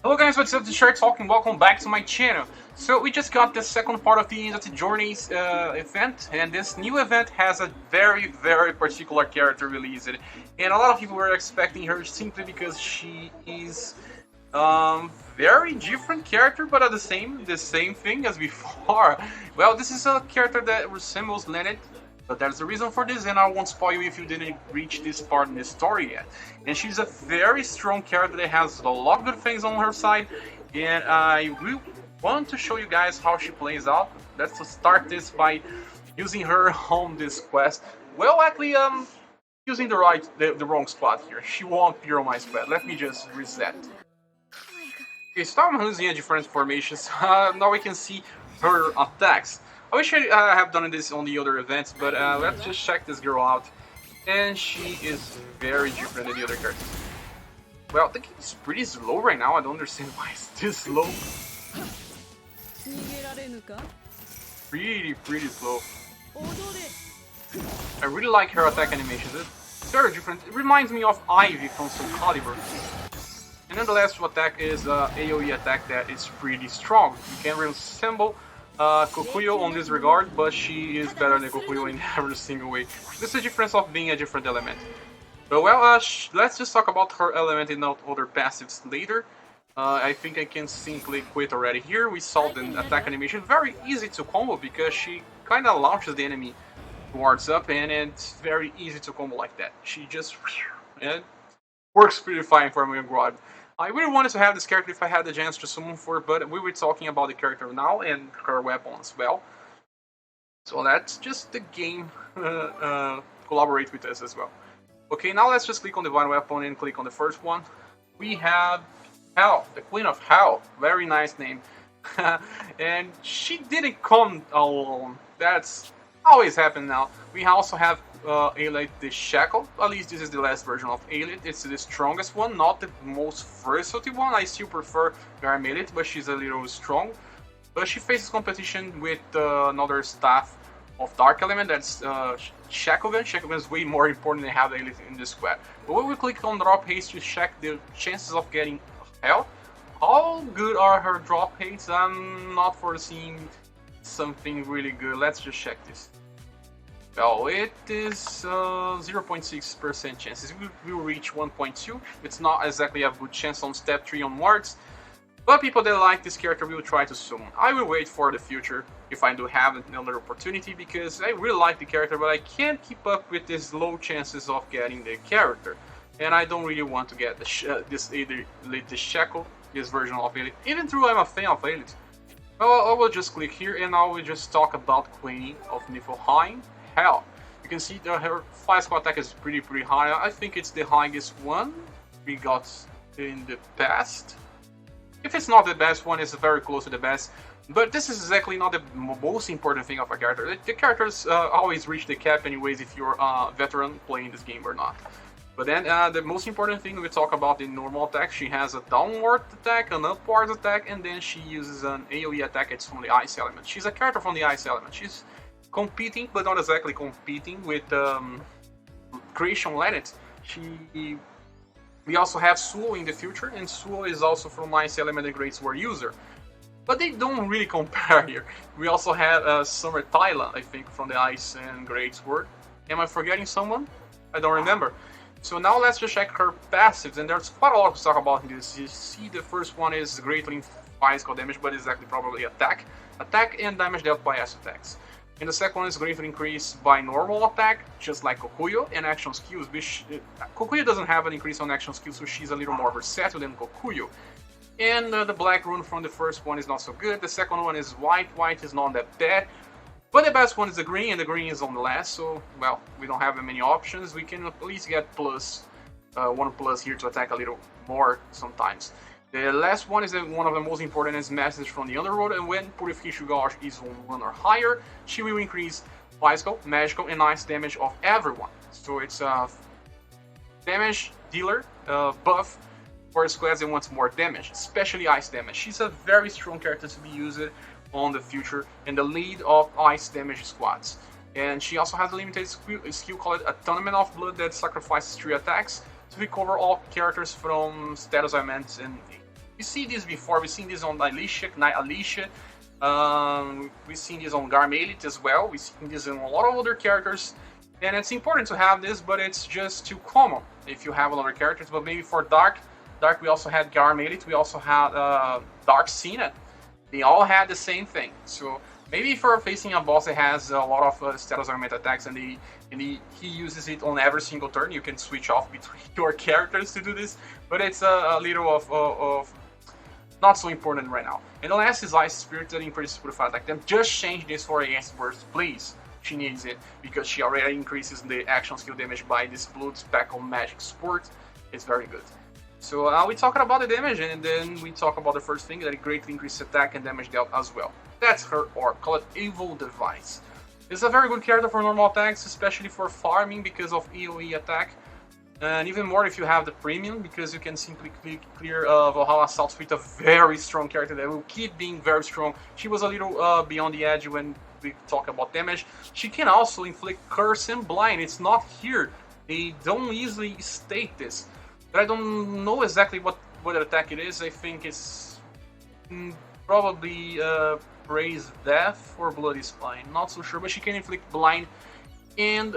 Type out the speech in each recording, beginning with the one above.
Hello guys, what's up? This is Shark Talking. Welcome back to my channel. So we just got the second part of the Industry Journeys event, and this new event has a very particular character released, and a lot of people were expecting her simply because she is very different character, but at the same thing as before. Well, this is a character that resembles Leonard, but there's a reason for this, and I won't spoil you if you didn't reach this part in the story yet. And she's a very strong character that has a lot of good things on her side, and I will want to show you guys how she plays out. Let's start this by using her on this quest. Well, actually, using the wrong spot here. She won't appear on my squad. Let me just reset. Okay, start using different formations. Now we can see her attacks. I wish I have done this on the other events, but let's just check this girl out. And she is very different than the other characters. Well, I think it's pretty slow right now. I don't understand why it's this slow. Pretty slow. I really like her attack animations. It's very different. It reminds me of Ivy from Soul Calibur. And then the last attack is AoE attack that is pretty strong. You can resemble Kokuyo on this regard, but she is better than Kokuyo in every single way. This is the difference of being a different element. But well, let's just talk about her element and not other passives later. I think I can simply quit already here. We saw the attack animation. Very easy to combo because she kind of launches the enemy towards up, and it's very easy to combo like that. She just... and works pretty fine for me, God. I really wanted to have this character if I had the chance to summon for it, but we were talking about the character now and her weapon as well. So that's just the game collaborate with us as well. Okay, now let's just click on the Divine Weapon and click on the first one. We have Hell, the Queen of Hell. Very nice name. And she didn't come alone. That's always happened now. We also have Aelith the Shackle. At least this is the last version of Aelith. It's the strongest one, not the most versatile one. I still prefer Garmelit, but she's a little strong. But she faces competition with another staff of Dark Element, that's Shacklegan. Shacklegan is way more important than have Aelith in this squad. But when we click on Drop Haste to check the chances of getting Hell, how good are her drop hates? I'm not foreseeing something really good. Let's just check this. Well, it is 0.6% chances. We will reach 1.2. It's not exactly a good chance on step 3 onwards, but people that like this character will try to summon. I will wait for the future if I do have another opportunity, because I really like the character, but I can't keep up with these low chances of getting the character. And I don't really want to get this either the Shackle, this version of Aelith, even though I'm a fan of Aelith. Well, I will just click here and I will just talk about Queen of Niflheim. Hell, you can see that her physical attack is pretty high. I think it's the highest one we got in the past. If it's not the best one, it's very close to the best. But this is exactly not the most important thing of a character. The characters always reach the cap anyways if you're a veteran playing this game or not. But then the most important thing we talk about the normal attack, she has a downward attack, an upward attack, and then she uses an AoE attack. It's from the Ice Element. She's a character from the Ice Element. She's competing, but not exactly competing with Creation Planet. We also have Suo in the future, and Suo is also from Ice Element and Great Sword user. But they don't really compare here. We also have Summer Thailand, I think, from the Ice and Great Sword. Am I forgetting someone? I don't remember. So now let's just check her passives, and there's quite a lot to talk about in this. You see, the first one is greatly physical damage, but it's actually probably attack and damage dealt by S attacks. And the second one is greatly increased by normal attack, just like Kokuyo, and action skills. Kokuyo doesn't have an increase on action skills, so she's a little more versatile than Kokuyo. And the black rune from the first one is not so good. The second one is white. White is not that bad. But the best one is the green, and the green is on the last, so, well, we don't have many options. We can at least get plus, 1 plus here to attack a little more sometimes. The last one is one of the most important is message from the Underworld, and when Purification Gauge is on 1 or higher, she will increase physical, magical, and ice damage of everyone. So it's a damage dealer buff for squads that wants more damage, especially ice damage. She's a very strong character to be used on the future and the lead of ice damage squads. And she also has a limited skill called Atonement of Blood that sacrifices 3 attacks to recover all characters from status ailments and We see this before. We've seen this on Alicia, Knight Alicia. We've seen this on Garmelit as well. We've seen this in a lot of other characters. And it's important to have this, but it's just too common if you have other characters. But maybe for Dark, we also had Garmelit. We also had Dark Cena. They all had the same thing. So maybe if you're facing a boss that has a lot of status augment attacks and he uses it on every single turn, you can switch off between your characters to do this. But it's a little of not so important right now. And the last is Ice Spirit that increases Purified Attack. Then just change this for against burst, please. She needs it because she already increases the action skill damage by this Blood Speckle Magic Sport. It's very good. So we talked about the damage, and then we talk about the first thing, that it greatly increases attack and damage dealt as well. That's her orb, call it Evil Device. It's a very good character for normal attacks, especially for farming because of AoE attack. And even more if you have the premium, because you can simply clear Valhalla Assault with a very strong character that will keep being very strong. She was a little beyond the edge when we talk about damage. She can also inflict Curse and Blind. It's not here. They don't easily state this. But I don't know exactly what attack it is. I think it's probably Praise Death or Bloody Spine. Not so sure, but she can inflict Blind and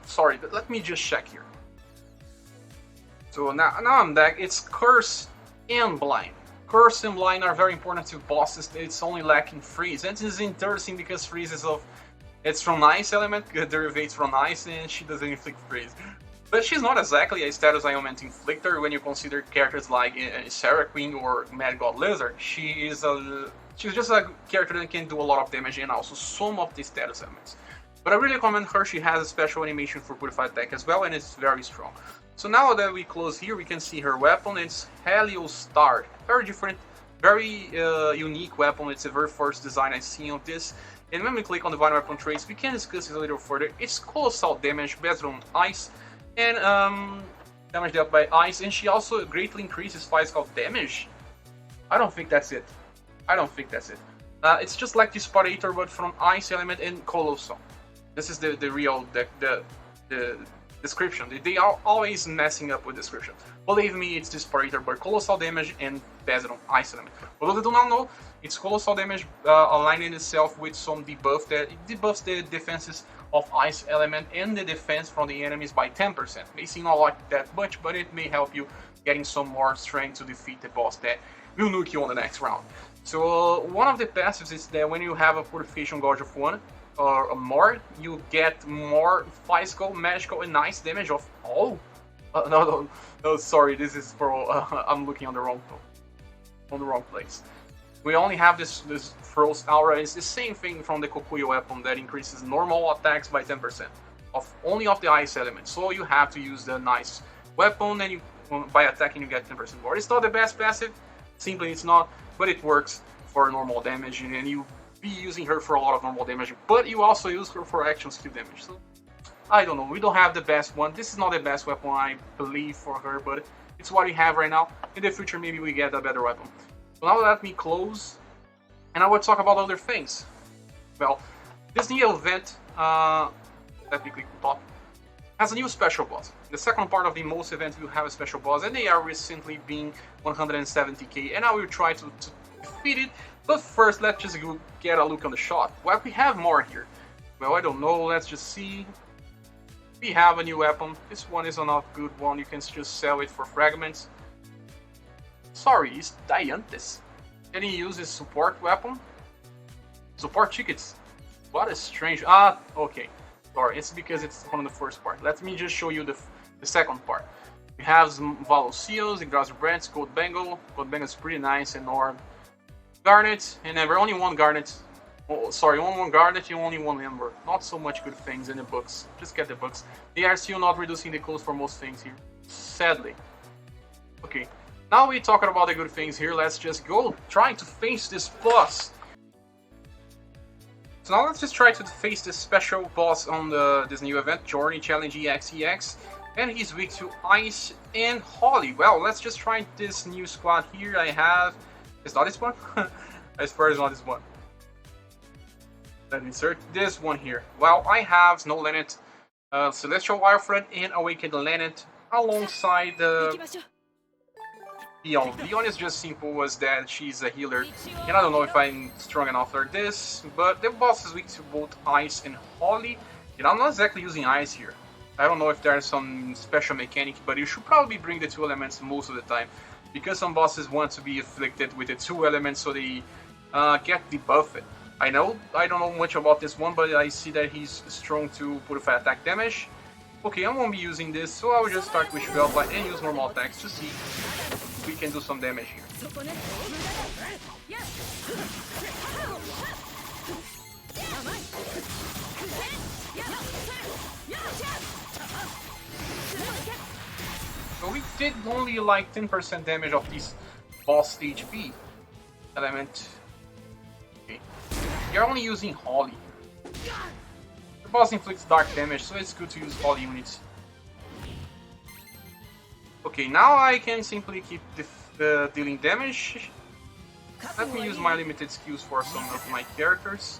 sorry, let me just check here. So now I'm back. It's Curse and Blind. Curse and Blind are very important to bosses. It's only lacking Freeze. And this is interesting because Freeze is it's from Ice element, it derivates from Ice, and she doesn't inflict Freeze. But she's not exactly a status augment inflictor when you consider characters like Sarah Queen or Mad God Lizard. She's just a character that can do a lot of damage and also some of the status elements. But I really recommend her. She has a special animation for Purified Attack as well, and it's very strong. So now that we close here, we can see her weapon. It's Heliostar. Very different, very unique weapon. It's the very first design I've seen of this. And when we click on the Divine Weapon traits, we can discuss this a little further. It's colossal damage based on ice, and damage dealt by ice, and she also greatly increases physical damage. I don't think that's it. It's just like the Disparator, but from ice element and colossal. This is the real the description. They are always messing up with description. Believe me, it's Disparator, but colossal damage and based on ice element. Although they do not know, it's colossal damage aligning itself with some debuff that debuffs the defenses of ice element and the defense from the enemies by 10%. May seem not like that much, but it may help you getting some more strength to defeat the boss that will nuke you on the next round. So one of the passives is that when you have a Purification Gauge of 1 or more, you get more physical, magical, and ice damage of all. No, sorry, this is for I'm looking on the wrong place. We only have this Frost Aura. It's the same thing from the Kokuyo weapon that increases normal attacks by 10% only of the ice element. So you have to use the nice weapon, and by attacking you get 10% more. It's not the best passive, simply it's not, but it works for normal damage, and you be using her for a lot of normal damage, but you also use her for action skill damage. So I don't know, we don't have the best one. This is not the best weapon, I believe, for her, but it's what we have right now. In the future, maybe we get a better weapon. So now let me close, and I will talk about other things. Well, this new event, let me click on top, has a new special boss. The second part of the most event will have a special boss, and they are recently being 170k, and I will try to defeat it. But first, let's just get a look on the shop. Well, we have more here. Well, I don't know, let's just see. We have a new weapon. This one is not a good one, you can just sell it for fragments. Sorry, it's Diantes. Can he use his support weapon? Support tickets. What a strange... okay. Sorry, it's because it's one of the first part. Let me just show you the second part. We have Valocios, Igdrazi Brands, Gold Bangle. Gold Bangle is pretty nice, and Orb. Garnet, and never only one Garnet. Oh, sorry, only one Garnet and only one Ember. Not so much good things in the books. Just get the books. They are still not reducing the cost for most things here. Sadly. Okay. Now we're talking about the good things here. Let's just go trying to face this boss. So now let's just try to face this special boss on this new event, Journey Challenge EXEX. And he's weak to Ice and Holly. Well, let's just try this new squad here. I have... It's not this one? I swear it's not this one. Let me insert this one here. Well, I have Snow Linnet, Celestial Wirefred, and Awakened Linnet alongside the Leon. Leon is just simple as that. She's a healer, and I don't know if I'm strong enough for this, but the boss is weak to both ice and holy, and I'm not exactly using ice here. I don't know if there's some special mechanic, but you should probably bring the two elements most of the time, because some bosses want to be afflicted with the two elements so they get debuffed. I know I don't know much about this one, but I see that he's strong to put a attack damage. Okay, I won't be using this, so I will just start with Velva and use normal attacks to see if we can do some damage here. So we did only like 10% damage of this boss HP element. Okay. You're only using Holy. The boss inflicts dark damage, so it's good to use Holy units. Okay, now I can simply keep dealing damage. Let me use my limited skills for some of my characters.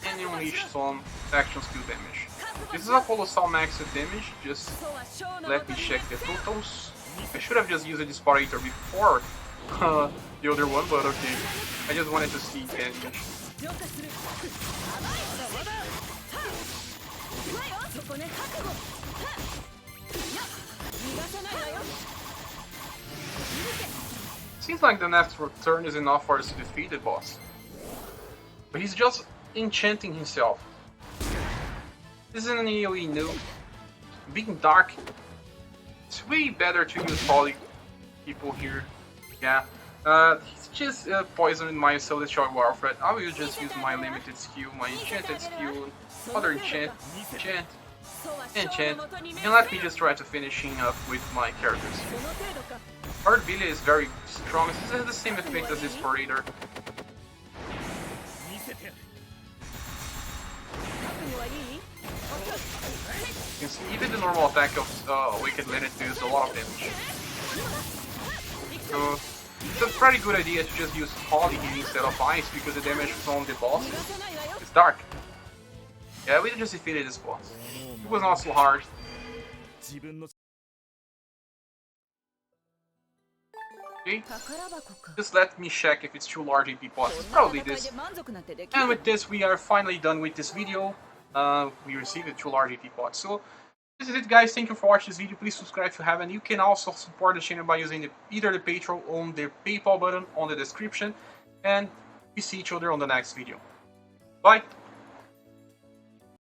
And unleash some action skill damage. This is a colossal max of damage, just let me check the totals. I should have just used a disparator before the other one, but okay. I just wanted to see damage. Seems like the next turn is enough for us to defeat the boss. But he's just enchanting himself. This isn't an AoE new. Being dark, it's way better to use poly people here. Yeah. He's just poisoning my Celestial Warfare. I will just use my limited skill, my enchanted skill, other enchant, and let me just try to finishing up with my characters. Hard Billy is very strong. This has the same effect as this Parader. You can see even the normal attack of Wicked Linnet does a lot of damage. So it's a pretty good idea to just use Holy here instead of Ice because the damage from the boss is dark. Yeah, we just defeated this boss. It was not so hard. Okay. Just let me check if it's too large AP pots. It's probably this. And with this, we are finally done with this video. We received the 2 large AP pots. So this is it, guys. Thank you for watching this video. Please subscribe if you haven't. You can also support the channel by using either the Patreon or the PayPal button on the description. And we see each other on the next video. Bye!